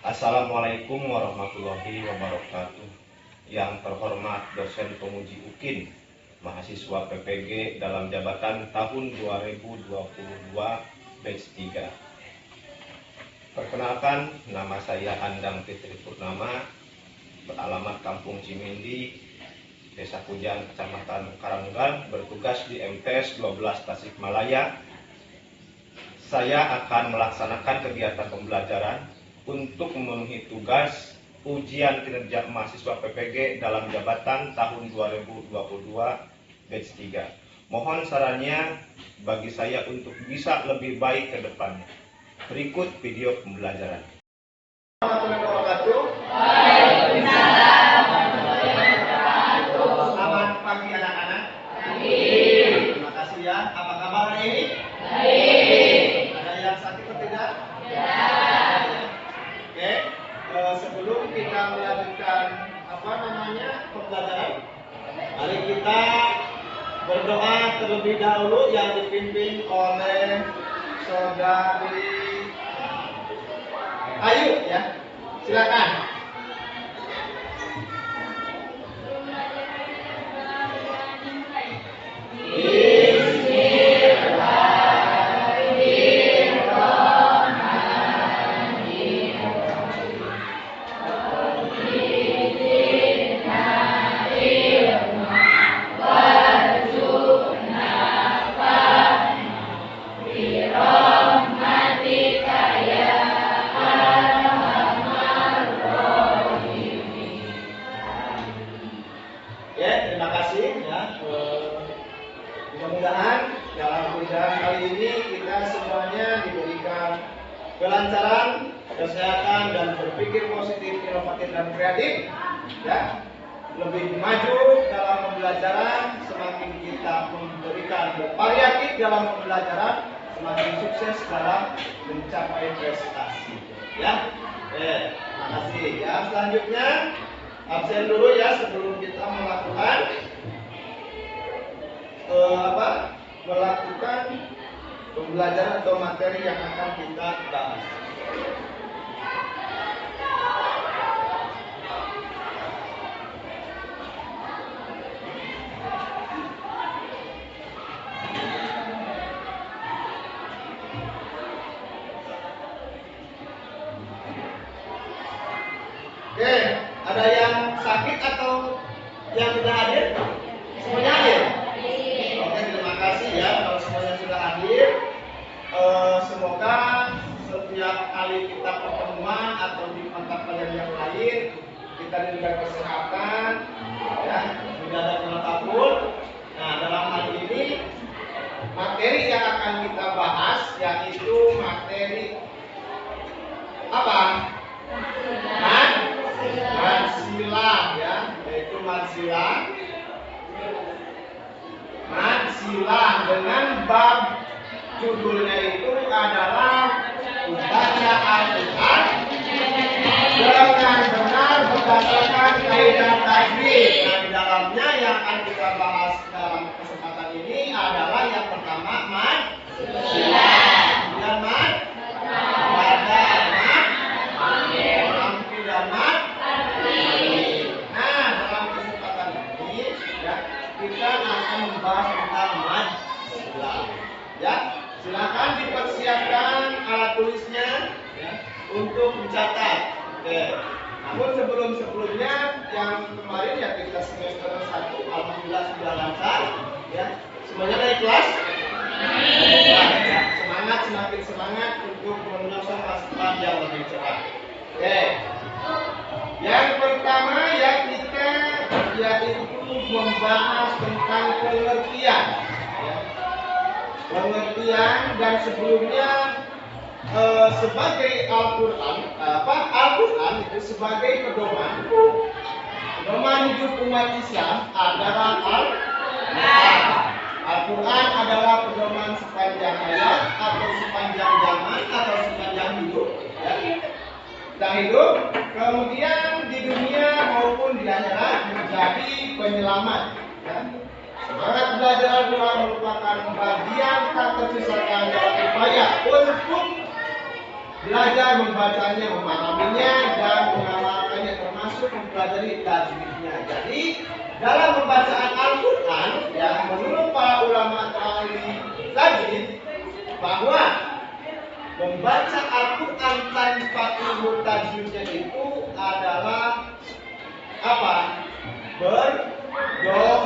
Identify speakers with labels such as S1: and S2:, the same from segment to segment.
S1: Assalamualaikum warahmatullahi wabarakatuh. Yang terhormat dosen penguji UKIN, mahasiswa PPG dalam jabatan tahun 2022 batch 3. Perkenalkan, nama saya Andang Fitri Purnama, beralamat Kampung Cimindi, Desa Kujan, Kecamatan Karanggan, bertugas di MTs 12 Tasikmalaya. Saya akan melaksanakan kegiatan pembelajaran untuk memenuhi tugas ujian kinerja mahasiswa PPG dalam jabatan tahun 2022 batch 3. Mohon sarannya bagi saya untuk bisa lebih baik ke depannya. Berikut video pembelajaran.
S2: Selamat pagi anak-anak. Terima kasih ya. Apa kabar hari ini? Baik. Ada yang sakit atau tidak? Oke. Sebelum kita melanjutkan pembelajaran, mari kita berdoa terlebih dahulu yang dipimpin oleh saudari Ayu ya. Silakan. Terima kasih ya. Mudah-mudahan dalam pembelajaran kali ini kita semuanya diberikan kelancaran, kesehatan, dan berpikir positif, inovatif, dan kreatif ya. Lebih maju dalam pembelajaran, semakin kita memberikan variatif dalam pembelajaran, semakin sukses dalam mencapai prestasi ya. Terima kasih ya. Selanjutnya absen dulu ya sebelum kita melakukan pembelajaran atau materi yang akan kita bahas. Oke, ada yang sakit atau yang sudah hadir? Semuanya hadir? Oke, terima kasih ya kalau semuanya sudah hadir. Semoga setiap kali kita pertemuan atau di mata pelajaran yang lain kita diberikan kesehatan, ya, tidak ada kenal takut. Nah, dalam hal ini materi yang akan kita bahas yaitu materi apa? Mansilah ya, yaitu mansilah dengan bab judulnya itu adalah membaca Al-Quran dengan benar berdasarkan kaidah tajwid. Nah, di dalamnya yang akan kita bahas dalam kesempatan ini adalah yang pertama mansilah, kemudian kita akan membahas tentang mansilah. Ya, silakan dipersiapkan alat tulisnya ya, untuk mencatat. Oke. Namun sebelumnya yang kemarin ya kita semester 1 alhamdulillah sudah lancar ya. Semuanya dari kelas? Ya. Semangat, semakin semangat untuk menyelesaikan masalah yang lebih cepat. Oke. Yang pertama ya kita yaitu membahas tentang pengertian ya. Pengertian dan sebelumnya sebagai Al-Quran itu sebagai pedoman hidup umat Islam adalah Al-Quran adalah pedoman sepanjang hayat atau sepanjang zaman atau sepanjang hidup ya. Kita hidup kemudian di dunia maupun di akhirat menjadi penyelamat ya. Semangat belajar Al-Quran merupakan bagian tak terpisahkan dalam upaya untuk belajar membacanya, memahaminya, dan mengamalkannya, termasuk mempelajari tajwidnya. Jadi dalam pembacaan Al-Quran, ya, menurut para ulama ahli tajwid, bahwa membaca Al-Quran tanpa ilmu tajwidnya itu adalah apa? Berdosa.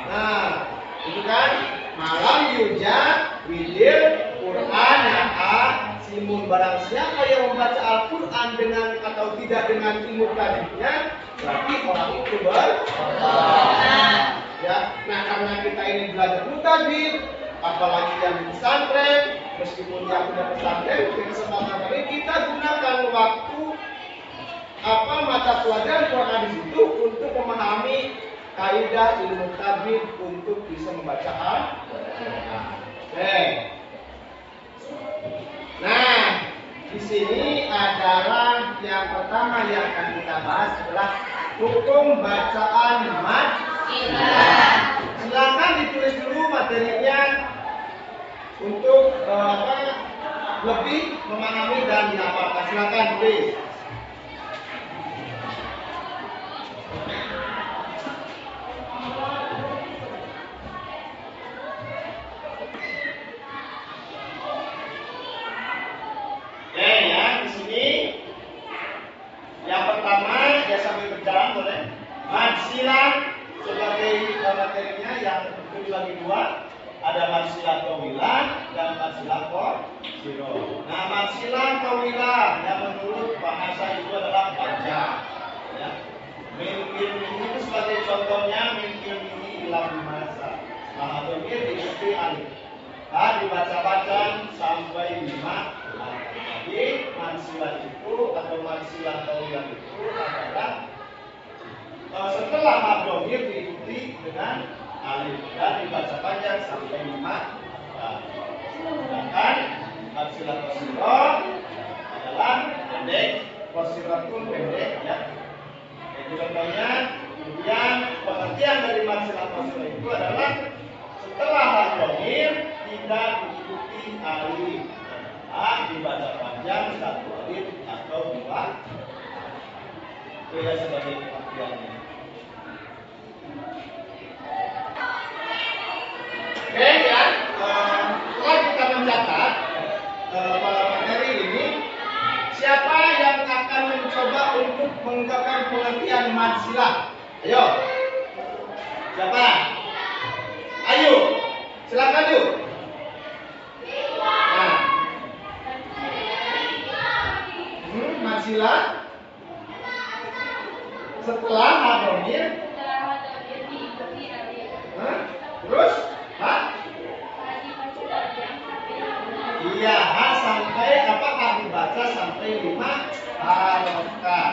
S2: Nah, itu kan malam yujad widil Quran simun, barang siapa yang membaca Al-Quran dengan atau tidak dengan ilmu tajwidnya, berarti orang itu berdosa. Ya, nah karena kita ini belajar ilmu tajwid, apalagi yang di pesantren, meskipun yang tidak pesantren, di kesempatan ini kita gunakan waktu mata pelajaran Quran hadis itu untuk memahami kaidah ilmu tajwid untuk bisa membaca Al-Quran. Oke. Nah, di sini adalah yang pertama yang akan kita bahas adalah hukum bacaan mad. Silakan ditulis dulu materinya untuk lebih memahami dan dihafalkan. Silakan tulis. Mad silah sebagai materinya yang dibagi dua, ada mad silah tawilah dan mad silah qasirah. Nah, mad silah tawilah yang menurut bahasa itu adalah panjang. Ya. Min ini sebagai contohnya min ini ilam masa. Nah, domir diikuti alif. Dibaca-baca sampai 5 alif. Jadi mad silah itu atau mad silah tawilah itu adalah setelah mad dhamir diikuti dengan alif dan dibaca panjang sampai 5 sedangkan mad silah qasirah adalah pendek, qasirah pun pendek, ya. Jadi contohnya, kemudian pengertian dari mad silah qasirah itu adalah setelah mad dhamir tidak diikuti alif, dibaca panjang 1 alif atau 2. Itu ya sebagai pengertiannya. Oke, ya, setelah kita mencatat pada materi ini, siapa yang akan mencoba untuk mengungkapkan pengertian mad silah? Ayo, siapa? Ayo, silakan yuk. Nah, mad silah setelah mad dhamir, terus iya, sampai dibaca sampai 5 harokat.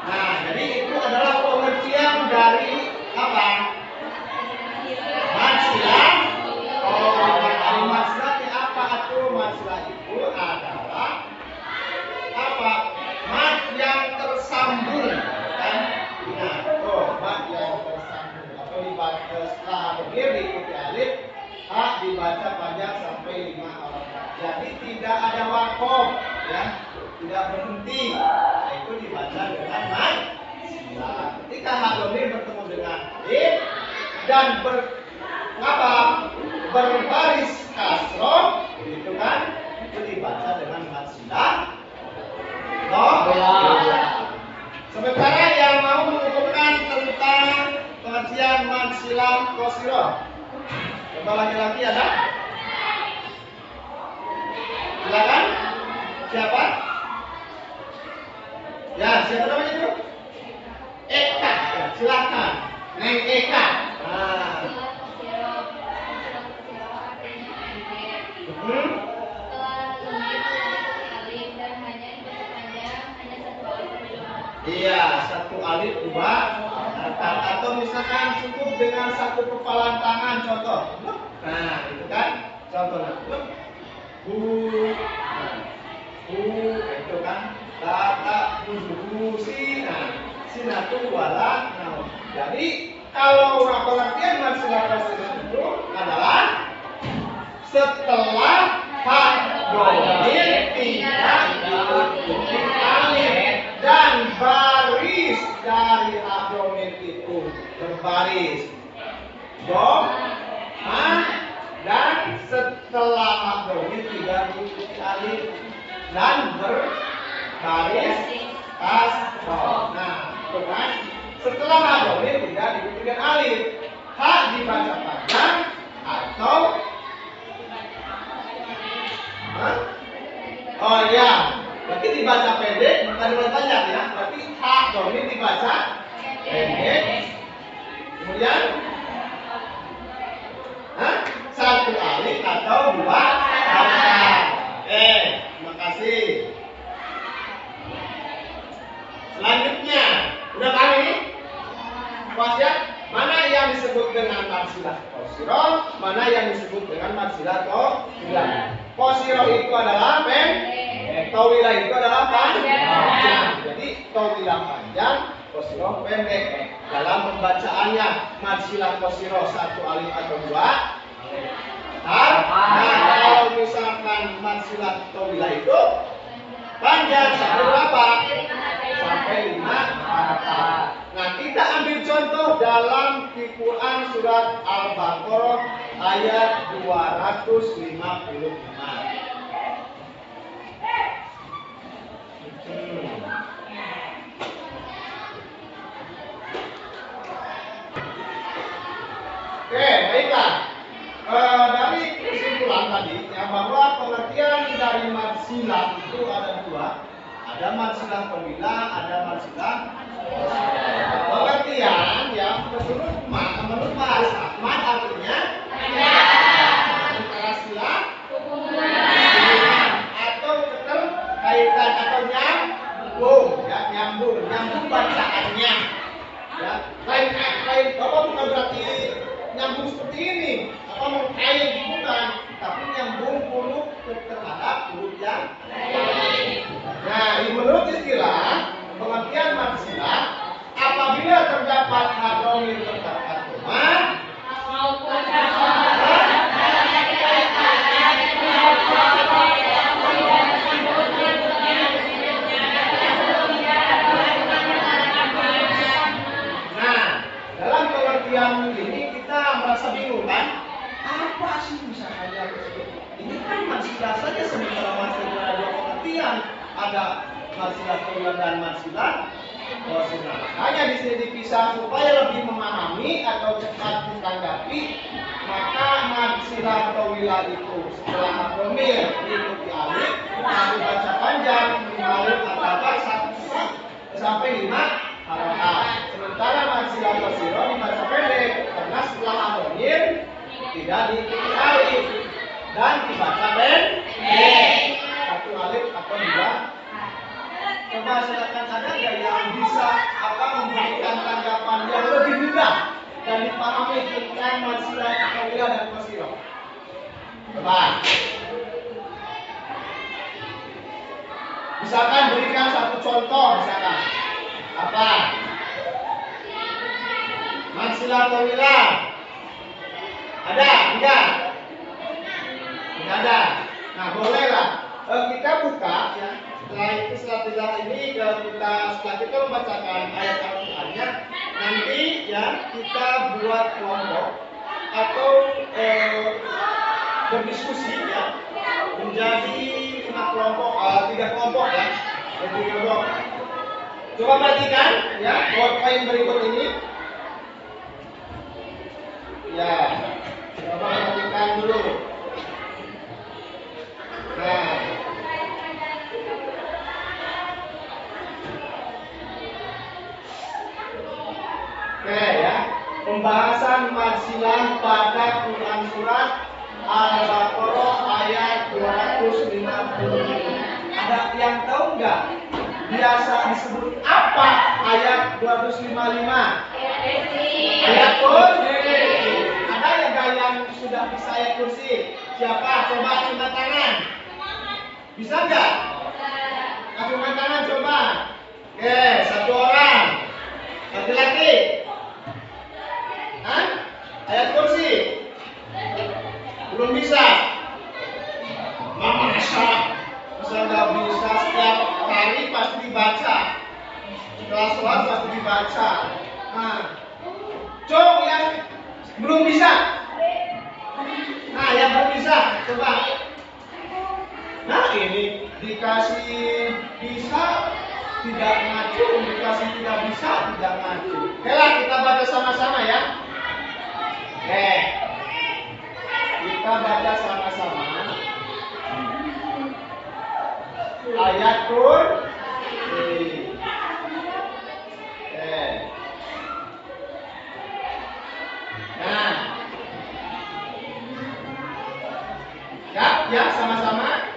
S2: Nah, jadi itu adalah pengertian dari apa? Mad silah. Mad silah itu apa? Mad silah itu adalah apa? Mad yang tersambung, kan? Nah, mad yang tersambung atau dibaca setelah dhamir diikuti alif, dibaca panjang sampai 5 harokat. Jadi tidak ada wakof, ya, tidak berhenti. Nah, itu dibaca dengan mad silah. Ketika mad dhamir bertemu dengan alif dan berbaris kasroh, itu kan, itu dibaca dengan mad silah. Sementara yang mau mengumpulkan tentang pengertian mad silah qasirah, coba laki-laki ada? Silakan. Siapa? Ya, siapa namanya itu? Eka. Ya, silakan. Neng Eka. Nah. Iya, 1 alif 2 harokat, atau misalkan cukup dengan 1 kepalan tangan, contoh. Nah, itu kan contohnya. Itu kan sinatu wala. Jadi kalau pengertian mad silah qasirah itu adalah setelah mad dhamir tidak berbaris. Dan setelah makdomir tidak diikuti alif dan berbaris kasroh. Nah, bukan setelah makdomir tidak diikuti dengan alif. Hak dibaca panjang atau oh ya, berarti dibaca pendek bukan dibaca panjang ya. Berarti hak domir dibaca pendek. Kemudian satu alif atau dua harokat. Terima kasih. Selanjutnya, udah kami wasiat mana yang disebut dengan marsilah qasirah, mana yang disebut dengan marsilah tawilah. Qasirah itu adalah pendek, tawilah itu adalah panjang. Jadi tawilah panjang, qasirah pendek. Dalam pembacaannya marsilah qasirah satu alif atau dua. Nah, kalau misalkan marsilah tawilah itu panjang sampai berapa? Sampai 5 harokat. Nah, kita ambil contoh dalam Quran surat Al-Baqarah ayat 255. Oke, baiklah. Dari kesimpulan tadi ya, bahwa pengertian dari marsilah itu ada dua. Ada marsilah tawilah, ada marsilah qasirah. Pengertian ya menurut bahasa Ahmad artinya antara silah atau keterkaitan atau nyambung bacaannya. Ya, lain Bapak bukan berarti nyambung seperti ini atau mengkait bukan, tapi nyambung huruf terhadap huruf yang lain. Nah, menurut istilah pengertian marsilah, apabila terdapat hadromir terdapat koma ini kita merasa bingung kan? Apa sih misalnya ini kan marsilah saja, sementara marsilah ada dua pengertian, ada marsilah tawilah dan marsilah qasirah. Hanya di sini dipisah supaya lebih memahami atau cepat ditanggapi. Maka marsilah tawilah itu setelah hadromir diikuti alif, dibaca panjang 5 alif atau 1 sampai 5 harokat. Sementara marsilah qasirah dibaca pendek karena setelah hadromir tidak diikuti alif dan dibaca pendek 1 alif atau 2. Coba silakan ada nggak yang bisa memberikan tanggapan yang lebih mudah dan dipahami tentang marsilah tawilah dan qasirah? Coba. Misalkan berikan satu contoh, misalkan apa? Marsilah tawilah ada? Enggak? Enggak ada. Nah, bolehlah kita buka ya. Setelah ini setelah kita membacakan ayat Al-Qur'annya, nanti ya kita buat kelompok atau berdiskusi ya menjadi 3 kelompok ya. Coba perhatikan ya poin berikut ini. Ya, coba perhatikan dulu. Nah, oke ya, pembahasan marsilah pada Quran surat Al-Baqarah ayat 255. Ada yang tahu nggak biasa disebut apa ayat 255? Ayat kursi. Ada yang sudah bisa ayat kursi? Siapa? Coba angkat tangan. Bisa nggak? Angkat tangan coba. Oke, 1 orang. Laki-laki. Ayat kursi. Belum bisa. Masa nggak bisa, setiap hari pasti dibaca. Setelah sholat pasti dibaca. Nah, Cok yang belum bisa. Nah, yang belum bisa, coba. Nah, ini dikasih bisa tidak ngacu, dikasih tidak bisa tidak ngacu. Oke lah, kita baca sama-sama ya. Oke. Kita baca sama-sama. Ayat kursi. Oke. Nah. Ya, sama-sama.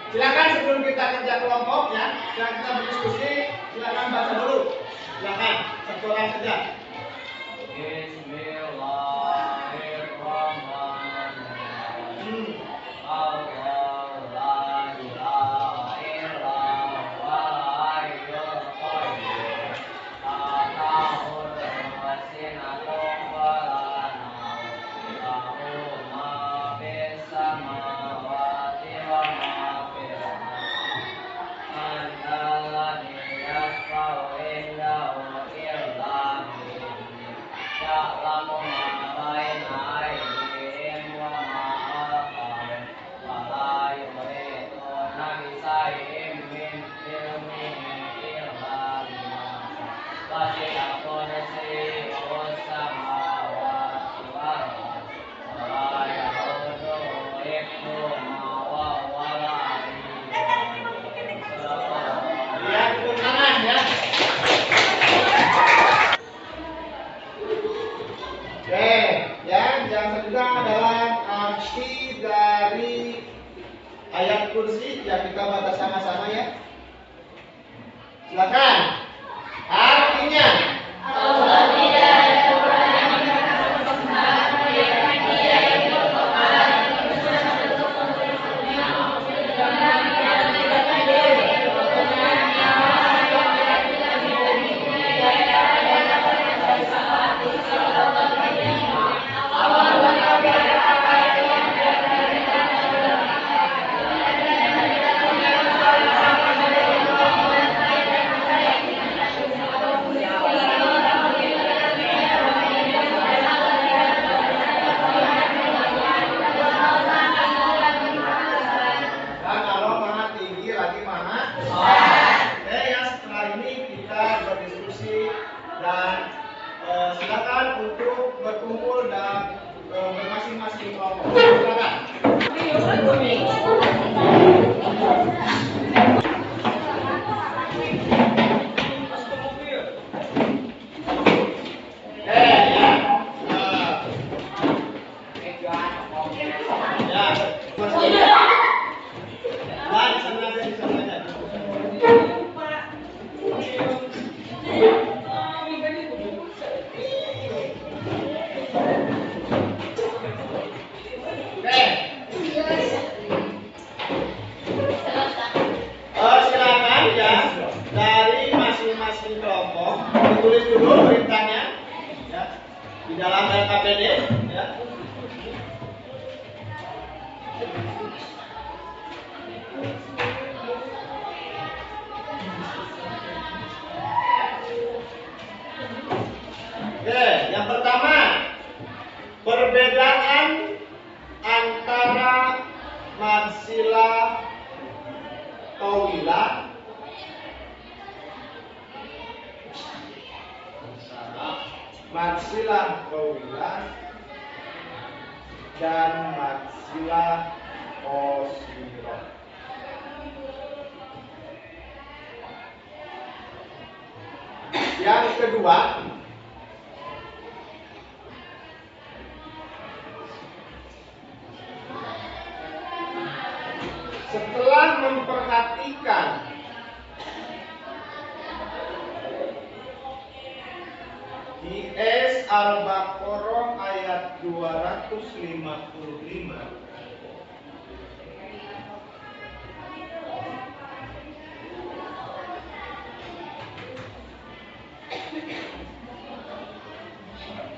S2: Silakan sebelum kita kerja kelompok ya, silakan kita berdiskusi, silakan baca dulu. Silakan, satu orang saja. Ayat kursi yang kita baca sama-sama ya. Silakan. Artinya Allah tidak ada Tuhan yang bersembahan yang Dia itu kepada silakan untuk berkumpul dan bermasing-masing kelompok. Silakan. Tulis dulu perintahnya ya, di dalam LKPD ya. qawilan matsilah qawilan dan matsilah qasirah. Yang kedua, setelah memperhatikan di Al-Baqarah ayat 255,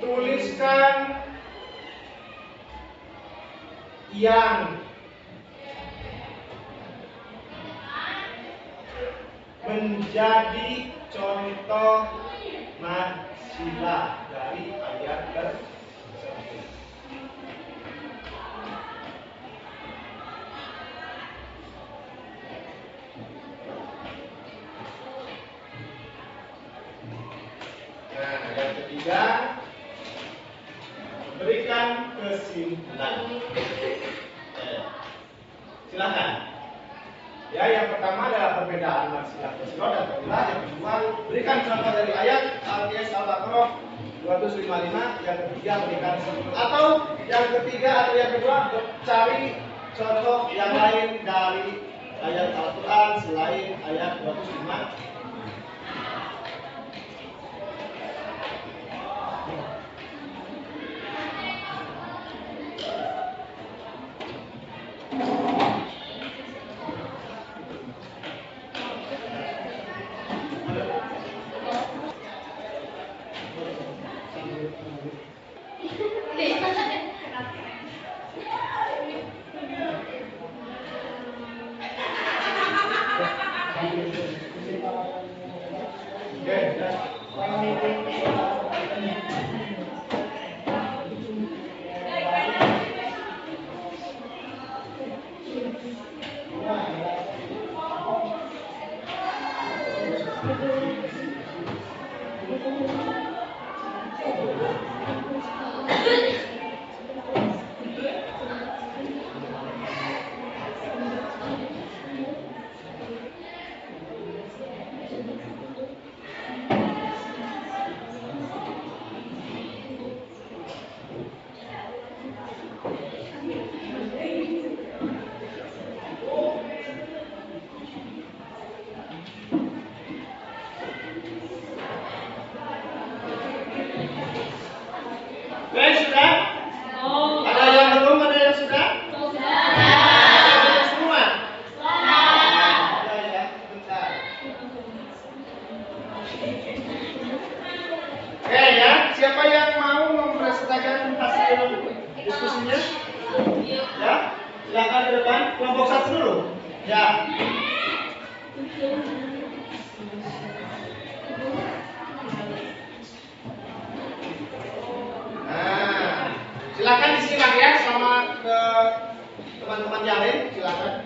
S2: tuliskan yang menjadi contoh matsilah dari ayat tersebut. Nah, yang ketiga, berikan kesimpulan. Silakan. Ya, yang pertama adalah perbedaan maksiat qasirah dan qawilah. Yang kedua, berikan contoh dari ayat Al-Baqarah 255. Yang ketiga, berikan kesimpulan. Atau yang ketiga atau yang kedua, cari contoh yang lain dari ayat Al-Quran selain ayat 255. Sudah? Ada yang belum? Ada yang sudah? Sudah semua? Ada ya, bentar. Oke ya, siapa yang mau mempresentasikan hasil diskusinya? Ya, silakan ke depan. Kelompok satu dulu. Ya. Silakan disimak ya sama ke teman-teman yang lain. Silakan.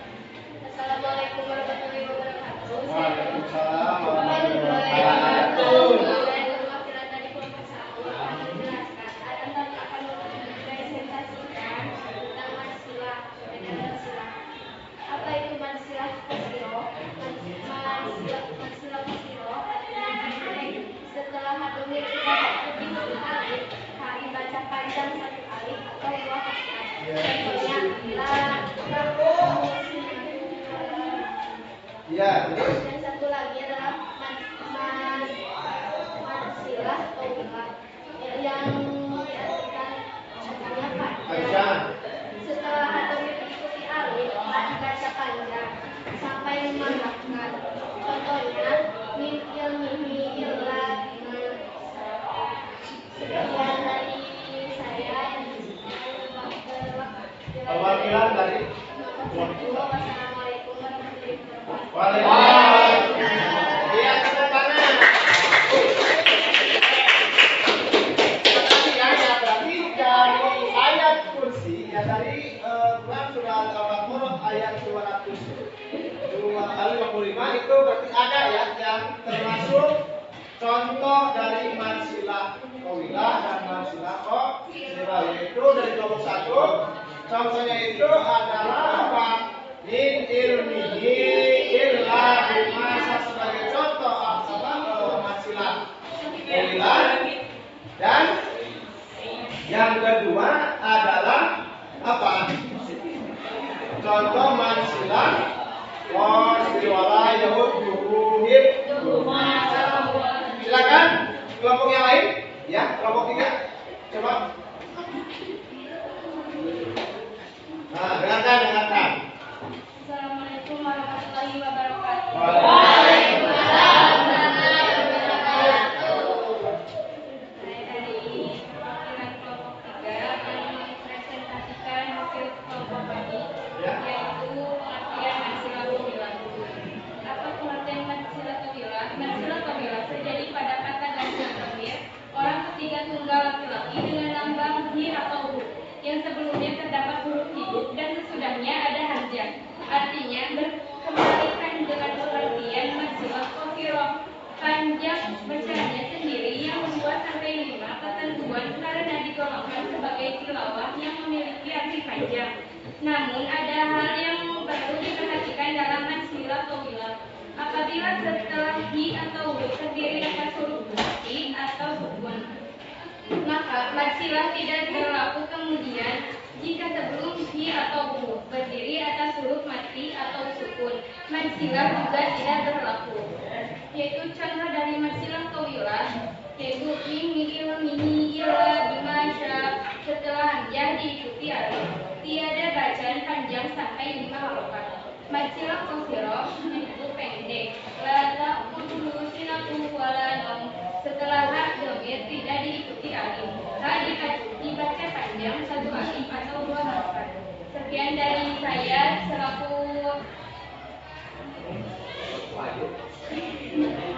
S3: Assalamualaikum warahmatullahi wabarakatuh.
S2: Waalaikumsalam warahmatullahi wabarakatuh.
S3: Saya perwakilan dari kelompok 1 akan menjelaskan akan mempresentasikan tentang matsilah. Apa itu matsilah qasirah? Matsilah qasirah setelah hadomir sudah lebih alif, dibaca panjang satu alif atau dua harokat. Contohnya
S2: Ya.
S3: Yang satu lagi adalah matsilah qawilah yang diartikan artinya panjang. Setelah hadomir diikuti alif, dibaca panjang sampai 5 harokat. Contohnya min ilmihi illa sekian dari saya yang
S2: Perwakilan dari
S3: Wassalamualaikum warahmatullahi wabarakatuh.
S2: Waalaikumsalam. Iya, tepuk tangan. itu berarti ada ya yang termasuk contoh dari mansilah qawilah dan mansilah qasirah, yaitu dari kelompok 1. Contohnya itu adalah apa? Min ilmihi illa bimasa, sebagai contoh mansilah qawilah. Dan yang kedua adalah apa? Contoh mansilah qasirah yahud yuhib. Silakan kelompok yang lain, ya, kelompok 3. Coba. Nah, dengarkan.
S3: Assalamualaikum warahmatullahi wabarakatuh.
S2: Waalaikumsalam.
S3: Saya dari perwakilan kelompok 3 akan mempresentasikan hasil kelompok kami, yaitu pengertian mansilah qawilah. Apa pengertian mansilah qawilah? Mansilah qawilah terjadi pada kata ganjil dhamir orang ketiga tunggal laki-laki dengan lambang hi atau hu, yang sebelumnya terdapat huruf hidup dan sesudahnya ada hamzah. Artinya berkembalikan dengan pengertian mansilah qasirah, panjang bacanya sendiri yang membuat sampai 5 ketentuan karena digolongkan sebagai tilawah yang memiliki arti panjang. Namun ada hal yang perlu diperhatikan dalam mansilah qawilah. Apabila setelah hi atau hu terdiri atas huruf mati atau sukun, maka mansilah tidak berlaku. Kemudian jika sebelum hi atau hu berdiri atas huruf mati atau sukun, mansilah juga tidak berlaku. Yaitu contoh dari mansilah qawilah, yaitu mihi ila bimasya, setelah hamzah diikuti alif. Tiada bacaan panjang sampai 5 harokat. Mansilah qasirah yaitu pendek, la ta'khudhuhu sinatun wala naum, setelah ha dhamir tidak diikuti alif. Ha dibaca panjang 1 alif atau 2 harokat. Sekian dari saya selaku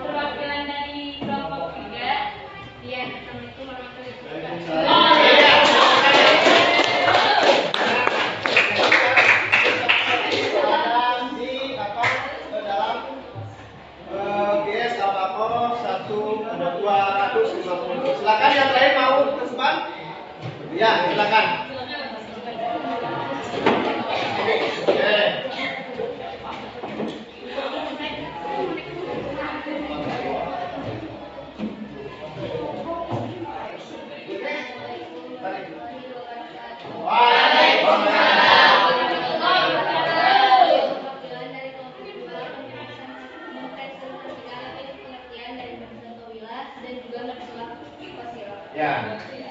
S3: perwakilan dari kelompok 3. Ya, assalamualaikum warahmatullahi wabarakatuh.
S2: Silakan yang lain mau tersebar? Ya, silakan. Oke.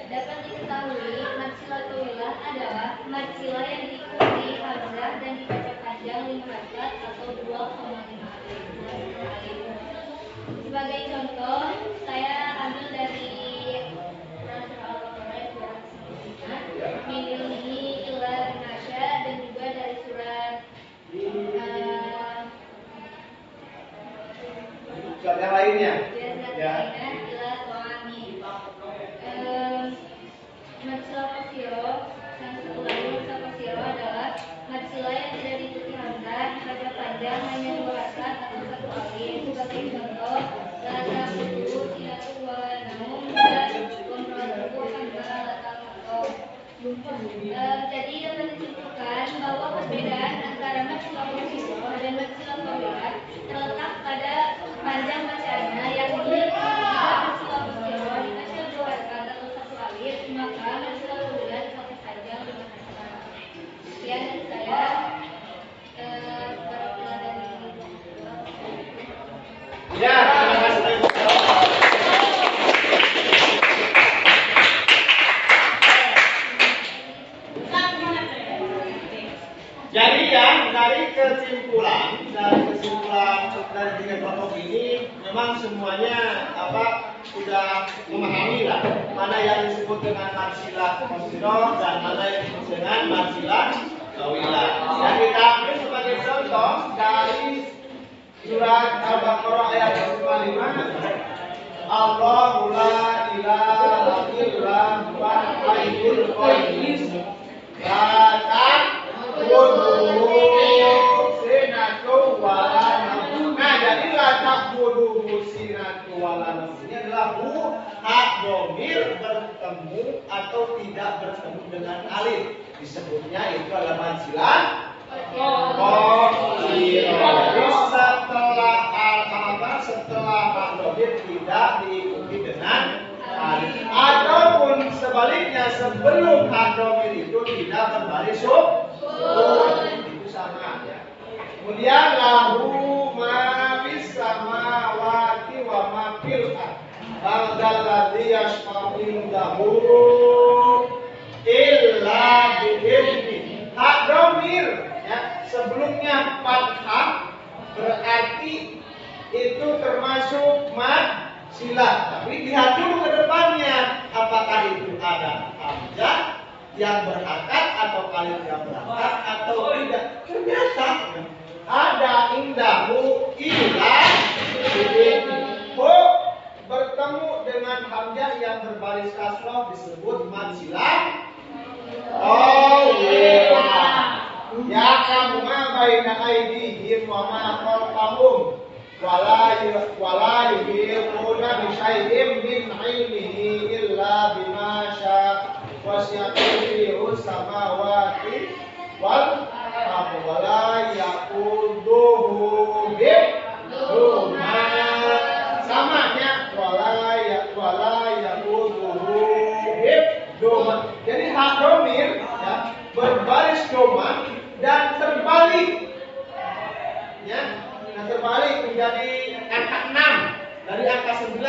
S3: Dapat diketahui, mansilah qawilah adalah mansilah yang diikuti hamzah dan dibaca panjang 5 harokat atau 2,5 alif. Sebagai contoh, saya ambil dari surah Al-Baqarah 295, min ilmihi illa bimasya, dan juga dari surat
S2: yang lainnya. Ya.
S3: Mansilah qasirah, yang satu lagi mansilah qasirah adalah mansilah yang tidak diikuti hamzah, dibaca panjang hanya 2 harokat atau 1 alif. Sebagai contoh, la ta'khudhuhu sinatun wala naum, dan wamra'atuhu hamzalatal maqam. Jadi dapat disimpulkan bahwa perbedaan antara mansilah qasirah dan mansilah qawilah terletak pada panjang bacanya, yakni jika mansilah qasirah dibaca 2 harokat atau 1 alif, maka mansilah qawilah dibaca panjang 5 harokat. Sekian dari saya, perwakilan dari
S2: Ya, terima kasih. Jadi ya, dari kesimpulan dari 3 kelompok ini, memang semuanya sudah memahami lah mana yang disebut dengan mansilah qasirah dan mana yang disebut dengan mansilah qawilah. Dan kita ambil sebagai contoh dari surat Al-Baqarah ayat 55. Allahu la ilaha illa huwal hayyul qayyum. La ta'khudhuhu sinatun wa la naum. Nah, walanam ini adalah hak domir bertemu atau tidak bertemu dengan alif. Disebutnya itu adalah mansilah jadi setelah hak domir tidak diikuti dengan alif, ataupun sebaliknya sebelum hak domir itu tidak berbaris sukun, itu sama ya. Kemudian lahu ma fis samawati wa ma fil ardh Alladzi yashfa'u indahu illa bi'idznihi. Hak domir ya, sebelumnya fathah berarti itu termasuk mad silah, tapi lihat dulu ke depannya apakah itu ada hamzah yang berhakat atau alif yang berhakat atau tidak. Ternyata ada indahu illa bertemu dengan hamzah yang berbaris kasroh disebut mad silah. Oh iya. Ya kamu ma baina aydihim wa ma khalfahum wala yuhituna bi syai'in min 'ilmihi illa bima syaa wasi'a kursiyuhu samawati wal ardi wala yaquduhu hifdzuhuma. Samanya wala yaquduhu hifdzuhuma. Jadi hak domir ya, berbaris doma dan terbalik ya. Nah, terbalik menjadi angka 6 dari angka 9.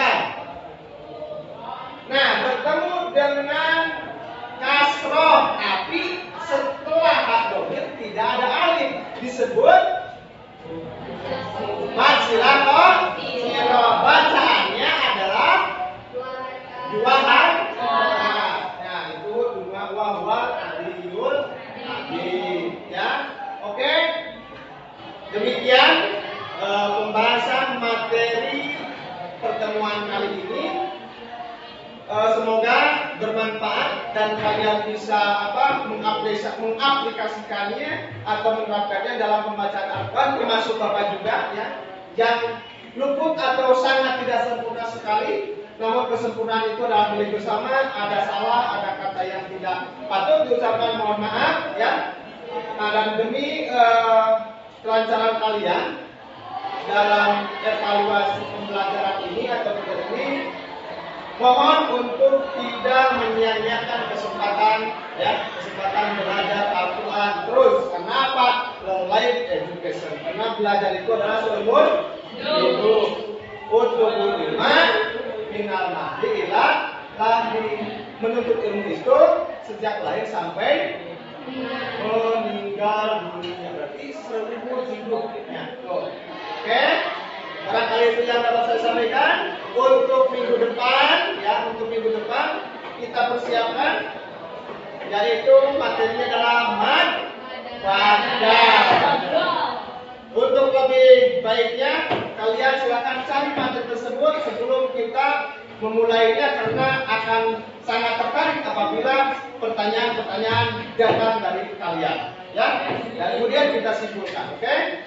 S2: Nah, bertemu dengan kasroh, tapi setelah hak domir tidak ada alif, disebut mad silah. Bacaannya adalah dua harf. Nah, itu dua wahwal aliyul azim ya. Oke. Demikian pembahasan materi pertemuan kali ini. Semoga bermanfaat dan kalian bisa mengaplikasikannya atau menerapkannya dalam pembacaan Al-Quran, termasuk Bapak juga ya, yang luput atau sangat tidak sempurna sekali. Namun kesempurnaan itu adalah milik bersama. Ada salah, ada kata yang tidak patut diucapkan, mohon maaf ya. Nah, dan demi kelancaran kalian dalam evaluasi pembelajaran ini atau tugas ini, mohon untuk tidak menyia-nyiakan kesempatan belajar Al-Quran terus. Kenapa? Long life education. Karena belajar itu adalah seumur hidup. Untuk ilmu minal mahdi ila lahdi, menuntut ilmu itu sejak lahir sampai meninggal dunia. Berarti seumur hidupnya. Oke? Barangkali itu yang dapat saya sampaikan. Untuk minggu depan kita persiapkan, yaitu materinya adalah mad badal. Untuk lebih baiknya kalian silakan cari materi tersebut sebelum kita memulainya, karena akan sangat tertarik apabila pertanyaan-pertanyaan datang dari kalian ya. Dan kemudian kita simpulkan. Oke?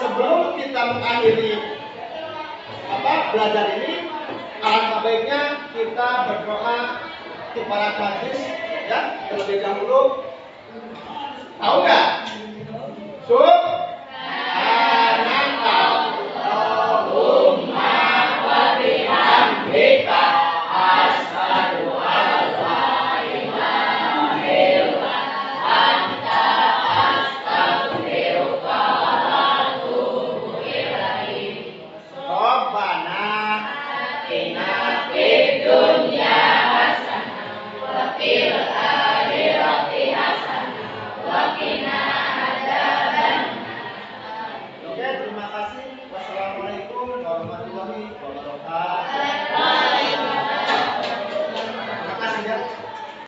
S2: Sebelum kita mengakhiri belajar ini, alangkah baiknya kita berdoa kepada majlis ya terlebih dahulu. Tahu nggak?